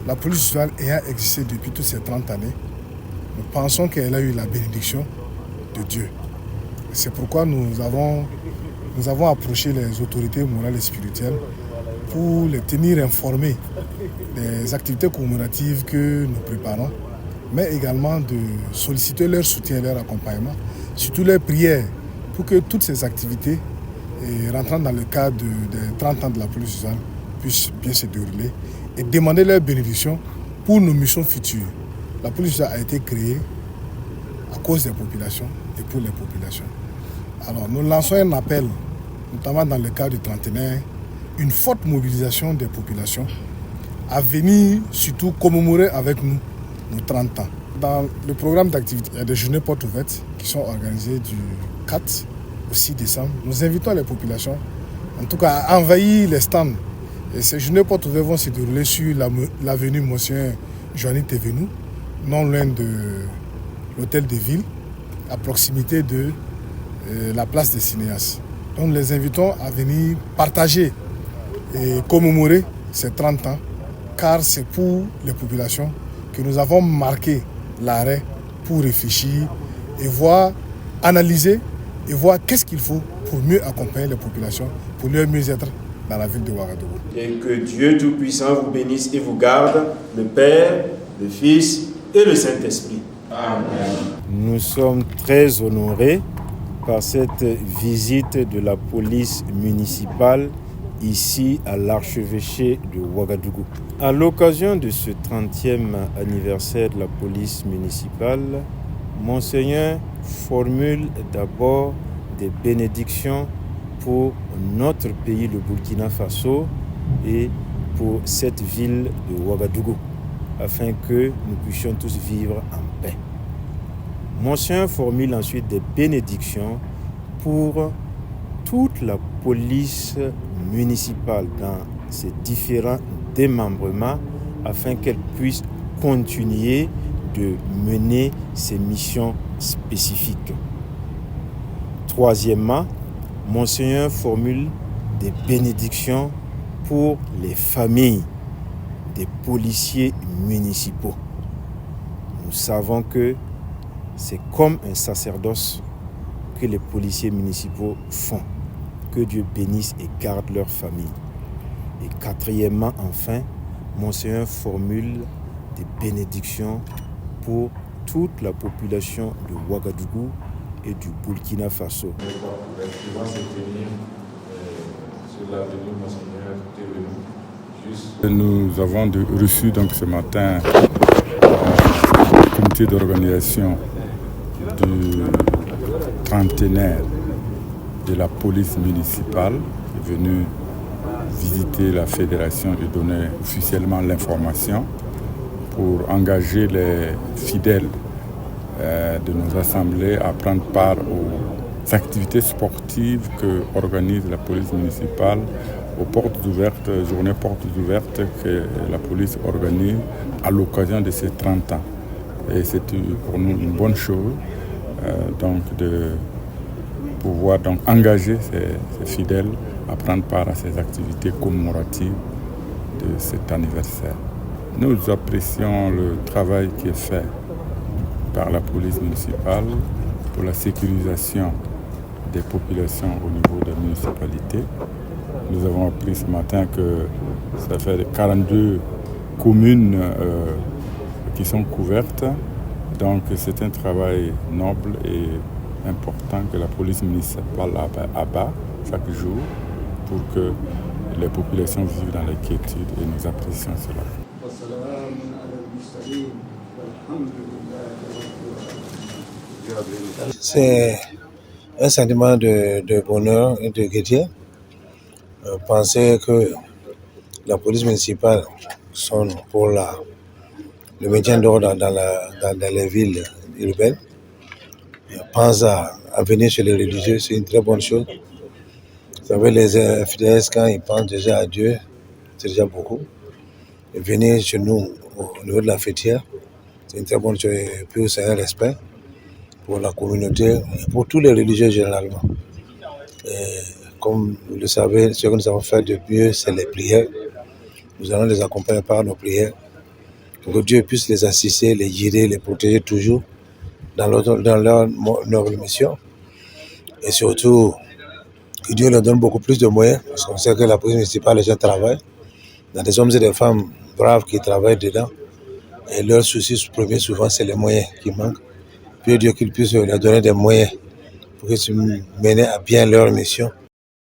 la police municipale ayant existé depuis toutes ces 30 années, nous pensons qu'elle a eu la bénédiction de Dieu. C'est pourquoi nous avons approché les autorités morales et spirituelles pour les tenir informés des activités commémoratives que nous préparons, mais également de solliciter leur soutien et leur accompagnement, surtout leurs prières, pour que toutes ces activités rentrant dans le cadre des 30 ans de la police municipale puissent bien se dérouler et demander leur bénédiction pour nos missions futures. La police municipale a été créée à cause des populations et pour les populations. Alors nous lançons un appel, notamment dans le cadre du trentenaire, une forte mobilisation des populations à venir surtout commémorer avec nous nos 30 ans. Dans le programme d'activité, il y a des journées portes ouvertes qui sont organisées du 4 au 6 décembre. Nous invitons les populations, en tout cas, à envahir les stands. Et ces journées portes ouvertes vont se dérouler sur l'avenue Monseigneur Joanny Thévenoud, non loin de l'hôtel de ville, à proximité de la place des cinéastes. Donc nous les invitons à venir partager et commémorer ces 30 ans, car c'est pour les populations que nous avons marqué l'arrêt pour réfléchir et voir, analyser et voir qu'est-ce qu'il faut pour mieux accompagner les populations, pour leur mieux-être dans la ville de Ouagadougou. Et que Dieu Tout-Puissant vous bénisse et vous garde, le Père, le Fils et le Saint-Esprit. Amen. Nous sommes très honorés par cette visite de la police municipale ici à l'archevêché de Ouagadougou. À l'occasion de ce 30e anniversaire de la police municipale, Monseigneur formule d'abord des bénédictions pour notre pays, le Burkina Faso, et pour cette ville de Ouagadougou, afin que nous puissions tous vivre en paix. Monseigneur formule ensuite des bénédictions pour toute la police municipale dans ses différents démembrements afin qu'elle puisse continuer de mener ses missions spécifiques. Troisièmement, Monseigneur formule des bénédictions pour les familles des policiers municipaux. Nous savons que c'est comme un sacerdoce que les policiers municipaux font. Que Dieu bénisse et garde leur famille. Et quatrièmement, enfin, Monseigneur formule des bénédictions pour toute la population de Ouagadougou et du Burkina Faso. Nous avons reçu donc ce matin le comité d'organisation du trentenaire de la police municipale qui est venu visiter la fédération et donner officiellement l'information pour engager les fidèles de nos assemblées à prendre part aux activités sportives que organise la police municipale, aux portes ouvertes, journées portes ouvertes que la police organise à l'occasion de ces 30 ans. Et c'est pour nous une bonne chose donc de pouvoir donc engager ces fidèles à prendre part à ces activités commémoratives de cet anniversaire. Nous apprécions le travail qui est fait par la police municipale pour la sécurisation des populations au niveau des municipalités. Nous avons appris ce matin que ça fait 42 communes qui sont couvertes. Donc c'est un travail noble et important que la police municipale abat chaque jour pour que les populations vivent dans la quiétude et nous apprécions cela. C'est un sentiment de bonheur et de gaieté. Penser que la police municipale sonne pour le maintien d'ordre dans les villes urbaines. Pense à venir chez les religieux, c'est une très bonne chose. Vous savez, les fidèles, quand ils pensent déjà à Dieu, c'est déjà beaucoup. Et venir chez nous, au niveau de la fêtière, c'est une très bonne chose. Et puis, c'est un respect pour la communauté, et pour tous les religieux généralement. Et comme vous le savez, ce que nous avons fait de mieux, c'est les prières. Nous allons les accompagner par nos prières pour que Dieu puisse les assister, les guider, les protéger toujours dans leur noble mission. Et surtout, que Dieu leur donne beaucoup plus de moyens, parce qu'on sait que la police municipale, les gens travaillent. Il y a des hommes et des femmes braves qui travaillent dedans. Et leur souci premier, souvent, c'est les moyens qui manquent. Puis Dieu qu'il puisse leur donner des moyens pour qu'ils se mènent à bien leur mission